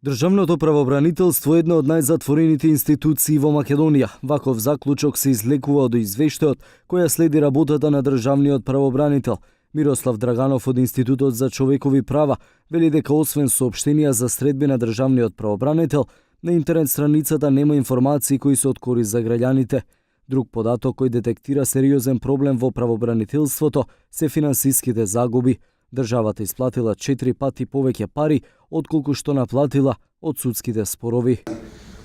Државното правобранителство е една од најзатворените институции во Македонија. Ваков заклучок се излекува од извештајот која следи работата на државниот правобранител. Мирослав Драганов од Институтот за човекови права вели дека освен соопштенија за средби на државниот правобранител, на интернет страницата нема информации кои се од корист за граѓаните. Друг податок кој детектира сериозен проблем во правобранителството се финансиските загуби. Државата исплатила 4 пати повеќе пари отколку што наплатила од судските спорови.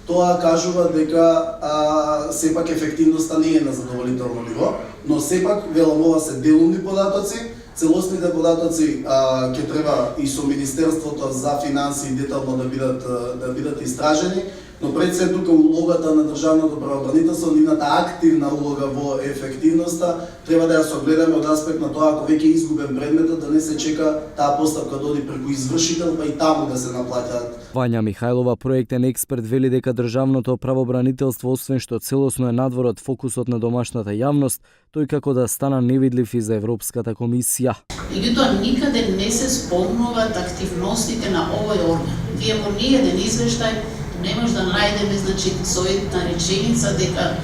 Тоа кажува дека сепак ефективноста не е на задоволително ниво, но сепак велам ова се делумни податоци, целосните податоци ќе треба и со Министерството за финансии детално да бидат истражени, но пред се тука улогата на државното правобранителство, нивната активна улога во ефективноста, треба да ја согледаме од аспект на тоа ако веќе изгубен предметот, да не се чека таа постапка да оди преку извршител, па и таму да се наплаќаат. Вања Михајлова, проектен експерт, вели дека државното правобранителство, освен што целосно е надвор од фокусот на домашната јавност, тој како да стана невидлив и за Европската комисија. Меѓутоа никаде не се спомнуваат активностите на овој орган. Вие во ниеден извештај не може да најдеме соетна реченица дека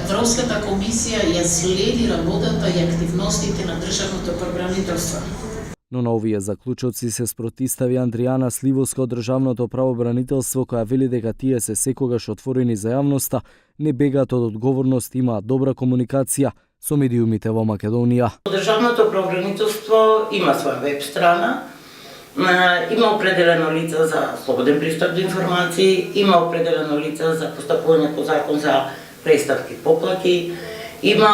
Европската комисија ја следи работата и активностите на државното правобранителство. Но на овие заклучоци се спротистави Андријана Сливоска од државното правобранителство, која вели дека тие се секогаш отворени за јавноста, не бегаат од одговорност, имаат добра комуникација со медиумите во Македонија. Државното правобранителство има своја веб страна, има определено лице за слободен пристап до информации, има определено лице за постапување по закон за преставки поплати, има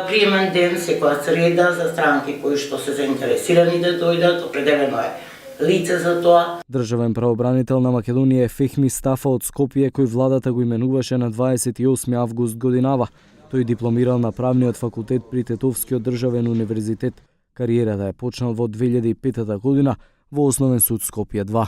приемен ден секоја среда за странки кои што се заинтересирани да дојдат, определено е лице за тоа. Државен правобранител на Македонија е Фехми Стафа од Скопје, кој владата го именуваше на 28 август годинава. Тој дипломирал на правниот факултет при Тетовскиот државен универзитет. Кариерата е почнал во 2005 година во Основен суд Скопје 2.